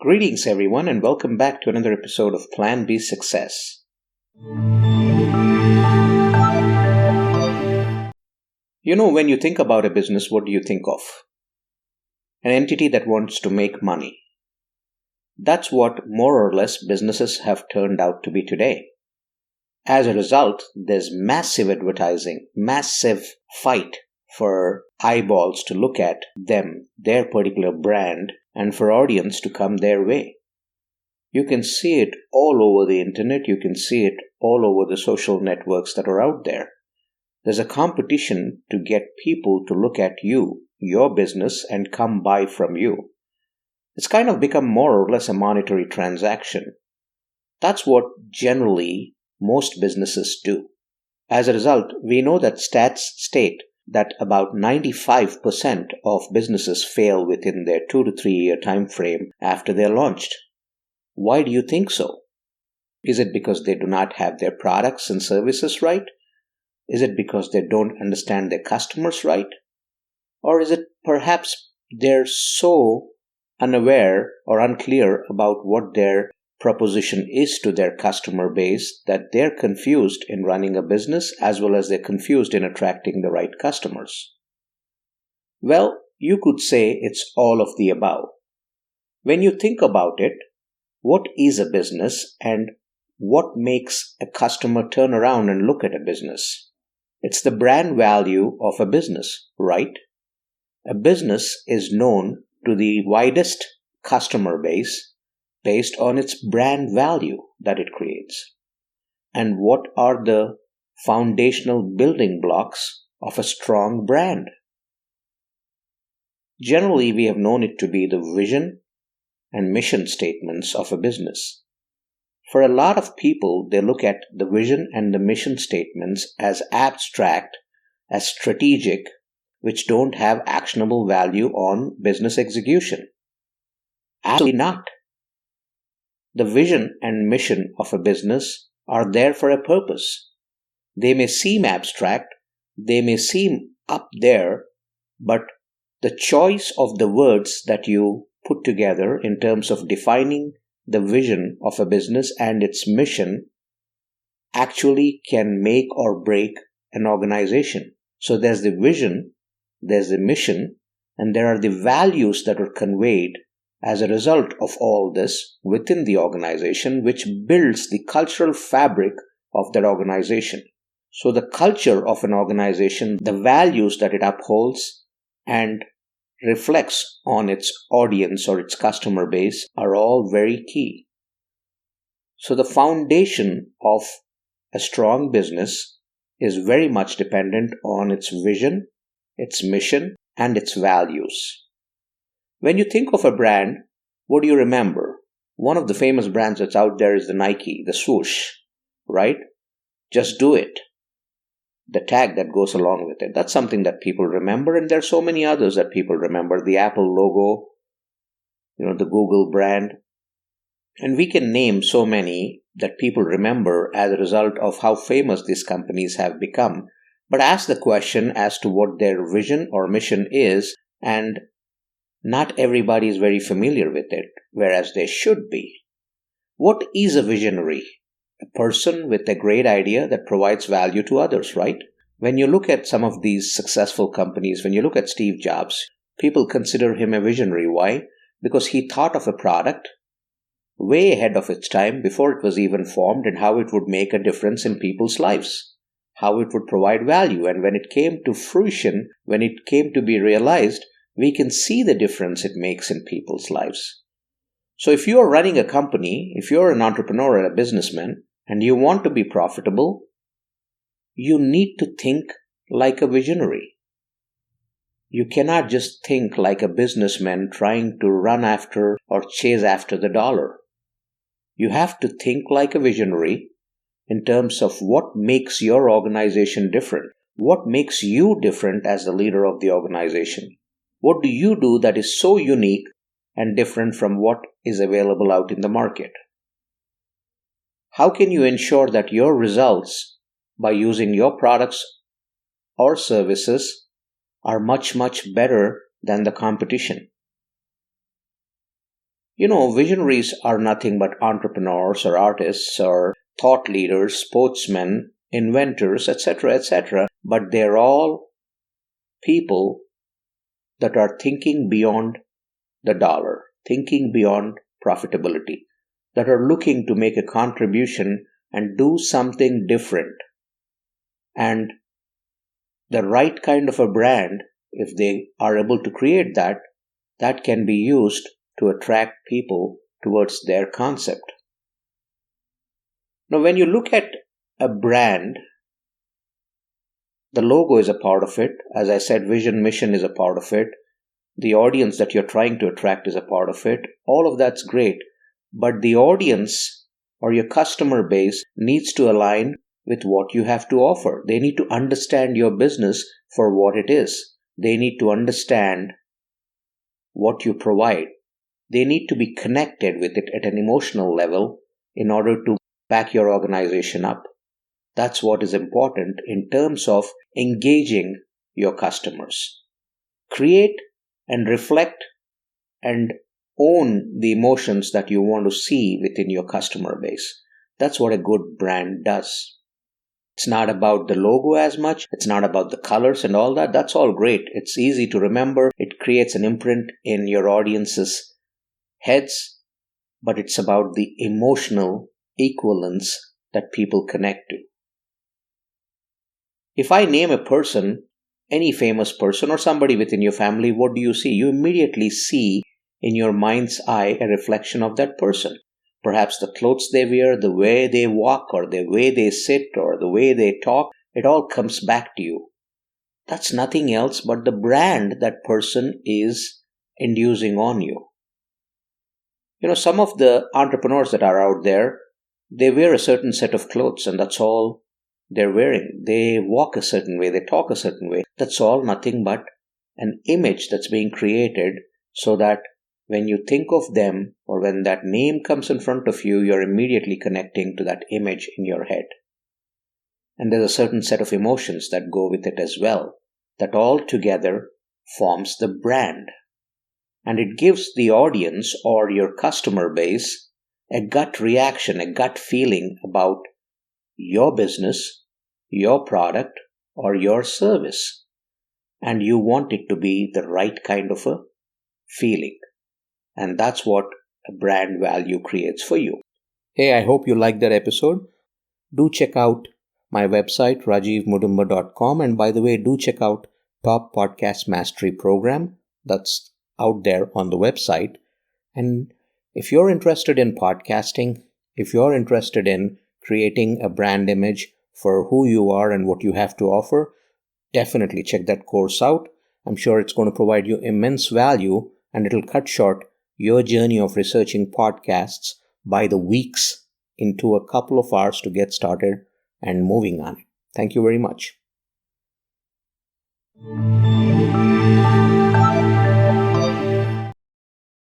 Greetings, everyone, and welcome back to another episode of Plan B Success. When you think about a business, what do you think of? An entity that wants to make money. That's what more or less businesses have turned out to be today. As a result, there's massive advertising, massive fight for eyeballs to look at them, their particular brand, and for audience to come their way. You can see it all over the internet. You can see it all over the social networks that are out there. There's a competition to get people to look at you, your business, and come buy from you. It's kind of become more or less a monetary transaction. That's what generally most businesses do. As a result, we know that stats state that about 95% of businesses fail within their 2 to 3 year time frame after they're launched. Why do you think so? Is it because they do not have their products and services right? Is it because they don't understand their customers right? Or is it perhaps they're so unaware or unclear about what their proposition is to their customer base that they're confused in running a business as well as they're confused in attracting the right customers? Well, you could say it's all of the above. When you think about it, what is a business and what makes a customer turn around and look at a business? It's the brand value of a business, right? A business is known to the widest customer base based on its brand value that it creates. And what are the foundational building blocks of a strong brand? Generally, we have known it to be the vision and mission statements of a business. For a lot of people, they look at the vision and the mission statements as abstract, as strategic, which don't have actionable value on business execution. Absolutely not. The vision and mission of a business are there for a purpose. They may seem abstract, they may seem up there, but the choice of the words that you put together in terms of defining the vision of a business and its mission actually can make or break an organization. So there's the vision, there's the mission, and there are the values that are conveyed as a result of all this within the organization, which builds the cultural fabric of that organization. So the culture of an organization, the values that it upholds and reflects on its audience or its customer base are all very key. So the foundation of a strong business is very much dependent on its vision, its mission, and its values. When you think of a brand, what do you remember? One of the famous brands that's out there is the Nike, the swoosh, right? Just do it. The tag that goes along with it. That's something that people remember, and there are so many others that people remember. The Apple logo, the Google brand. And we can name so many that people remember as a result of how famous these companies have become. But ask the question as to what their vision or mission is, and not everybody is very familiar with it, whereas they should be. What is a visionary? A person with a great idea that provides value to others, right? When you look at some of these successful companies, when you look at Steve Jobs, people consider him a visionary. Why? Because he thought of a product way ahead of its time before it was even formed and how it would make a difference in people's lives, how it would provide value. And when it came to fruition, when it came to be realized, we can see the difference it makes in people's lives. So if you are running a company, if you're an entrepreneur or a businessman, and you want to be profitable, you need to think like a visionary. You cannot just think like a businessman trying to run after or chase after the dollar. You have to think like a visionary in terms of what makes your organization different. What makes you different as the leader of the organization? What do you do that is so unique and different from what is available out in the market? How can you ensure that your results by using your products or services are much, much better than the competition? Visionaries are nothing but entrepreneurs or artists or thought leaders, sportsmen, inventors, etc., etc. But they're all people that are thinking beyond the dollar, thinking beyond profitability, that are looking to make a contribution and do something different. And the right kind of a brand, if they are able to create that, that can be used to attract people towards their concept. Now, when you look at a brand, the logo is a part of it. As I said, vision, mission is a part of it. The audience that you're trying to attract is a part of it. All of that's great. But the audience or your customer base needs to align with what you have to offer. They need to understand your business for what it is. They need to understand what you provide. They need to be connected with it at an emotional level in order to back your organization up. That's what is important in terms of engaging your customers. Create and reflect and own the emotions that you want to see within your customer base. That's what a good brand does. It's not about the logo as much. It's not about the colors and all that. That's all great. It's easy to remember. It creates an imprint in your audience's heads, but it's about the emotional equivalence that people connect to. If I name a person, any famous person or somebody within your family, what do you see? You immediately see in your mind's eye a reflection of that person. Perhaps the clothes they wear, the way they walk, or the way they sit, or the way they talk, it all comes back to you. That's nothing else but the brand that person is inducing on you. Some of the entrepreneurs that are out there, they wear a certain set of clothes and that's all they're wearing. They walk a certain way, they talk a certain way. That's all nothing but an image that's being created so that when you think of them or when that name comes in front of you, you're immediately connecting to that image in your head. And there's a certain set of emotions that go with it as well. That all together forms the brand. And it gives the audience or your customer base a gut reaction, a gut feeling about your business, your product, or your service. And you want it to be the right kind of a feeling. And that's what a brand value creates for you. Hey, I hope you liked that episode. Do check out my website, rajivmudumba.com. And by the way, do check out Top Podcast Mastery Program. That's out there on the website. And if you're interested in podcasting, if you're interested in creating a brand image for who you are and what you have to offer, definitely check that course out. I'm sure it's going to provide you immense value and it'll cut short your journey of researching podcasts by the weeks into a couple of hours to get started and moving on it. Thank you very much.